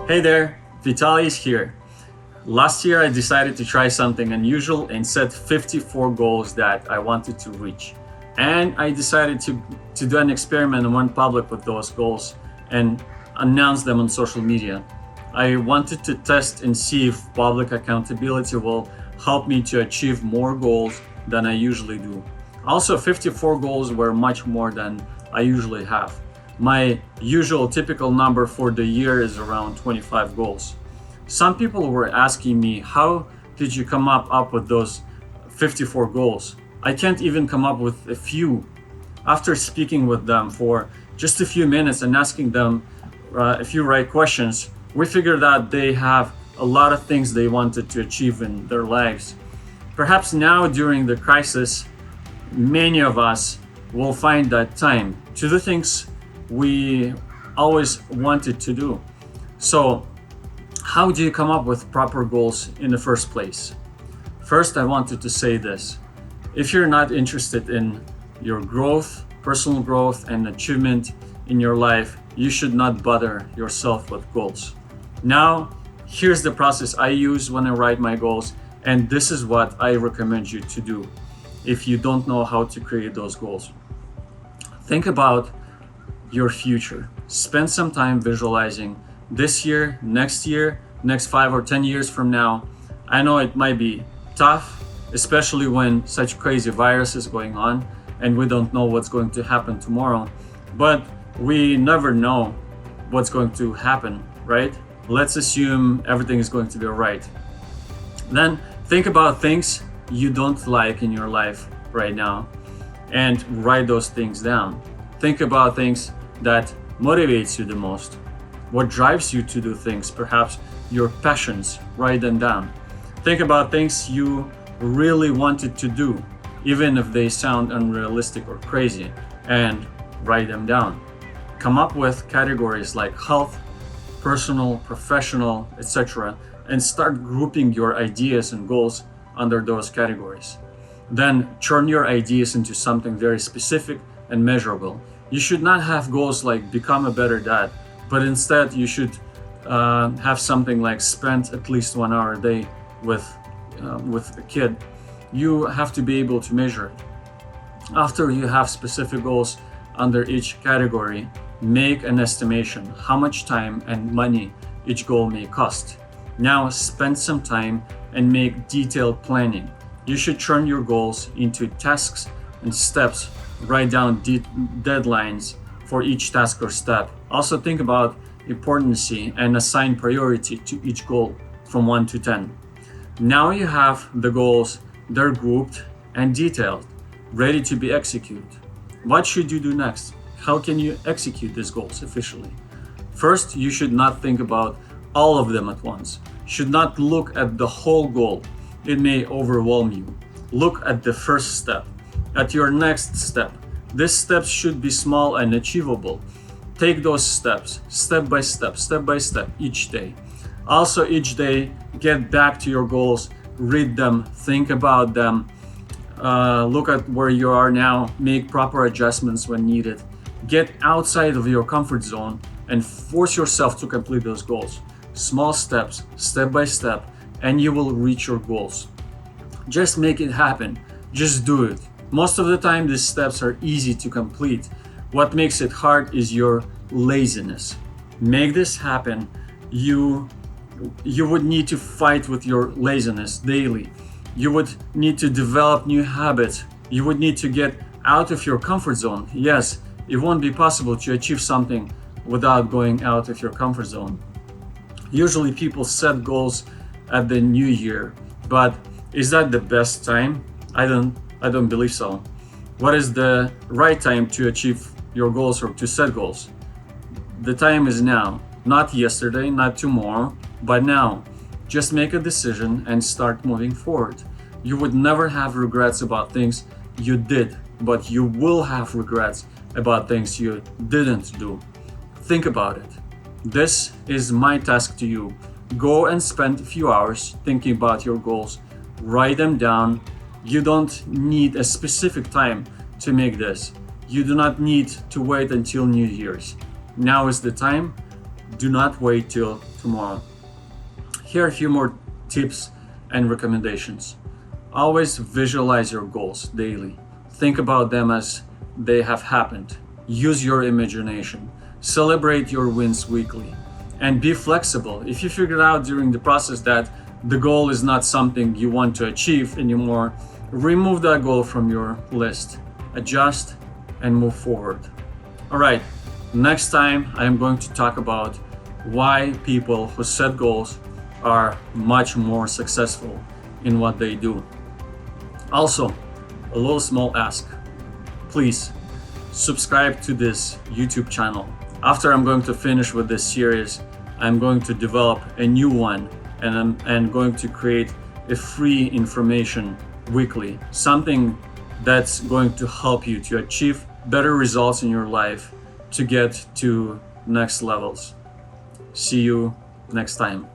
Hey there, Vitaly here. Last year I decided to try something unusual and set 54 goals that I wanted to reach. And I decided to do an experiment and went public with those goals and announce them on social media. I wanted to test and see if public accountability will help me to achieve more goals than I usually do. Also, 54 goals were much more than I usually have. My usual typical number for the year is around 25 goals. Some people were asking me, how did you come up with those 54 goals? I can't even come up with a few. After speaking with them for just a few minutes and asking them a few right questions, we figured out they have a lot of things they wanted to achieve in their lives. Perhaps now during the crisis, many of us will find that time to do things we always wanted to do. So, how do you come up with proper goals in the first place? First, I wanted to say this. If you're not interested in your growth, personal growth, and achievement in your life, you should not bother yourself with goals. Now, here's the process I use when I write my goals, and this is what I recommend you to do if you don't know how to create those goals. Think about your future. Spend some time visualizing this year, next 5 or 10 years from now. I know it might be tough, especially when such crazy virus is going on and we don't know what's going to happen tomorrow, but we never know what's going to happen, right? Let's assume everything is going to be all right. Then think about things you don't like in your life right now and write those things down. Think about things that motivates you the most. What drives you to do things, perhaps your passions, write them down. Think about things you really wanted to do, even if they sound unrealistic or crazy, and write them down. Come up with categories like health, personal, professional, etc., and start grouping your ideas and goals under those categories. Then turn your ideas into something very specific and measurable. You should not have goals like become a better dad, but instead you should have something like spend at least 1 hour a day with a kid. You have to be able to measure it. After you have specific goals under each category, make an estimation how much time and money each goal may cost. Now spend some time and make detailed planning. You should turn your goals into tasks and steps. Write down deadlines for each task or step. Also think about importance and assign priority to each goal from 1 to 10. Now you have the goals, they're grouped and detailed, ready to be executed. What should you do next? How can you execute these goals efficiently? First, you should not think about all of them at once. Should not look at the whole goal. It may overwhelm you. Look at the first step, at your next step. These steps should be small and achievable. Take those steps, step by step, each day. Also, each day, get back to your goals, read them, think about them, look at where you are now, make proper adjustments when needed. Get outside of your comfort zone and force yourself to complete those goals. Small steps, step by step, and you will reach your goals. Just make it happen. Just do it. Most of the time, these steps are easy to complete. What makes it hard is your laziness. Make this happen. You would need to fight with your laziness daily. You would need to develop new habits. You would need to get out of your comfort zone. Yes, it won't be possible to achieve something without going out of your comfort zone. Usually people set goals at the new year, but is that the best time? I don't believe so. What is the right time to achieve your goals or to set goals? The time is now, not yesterday, not tomorrow, but now. Just make a decision and start moving forward. You would never have regrets about things you did, but you will have regrets about things you didn't do. Think about it. This is my task to you. Go and spend a few hours thinking about your goals. Write them down. You don't need a specific time to make this. You do not need to wait until New Year's. Now is the time. Do not wait till tomorrow. Here are a few more tips and recommendations. Always visualize your goals daily. Think about them as they have happened. Use your imagination. Celebrate your wins weekly. And be flexible. If you figured out during the process that the goal is not something you want to achieve anymore, remove that goal from your list. Adjust and move forward. All right, next time I'm going to talk about why people who set goals are much more successful in what they do. Also, a little small ask. Please subscribe to this YouTube channel. After I'm going to finish with this series, I'm going to develop a new one, and I'm going to create a free information weekly, something that's going to help you to achieve better results in your life, to get to next levels. See you next time.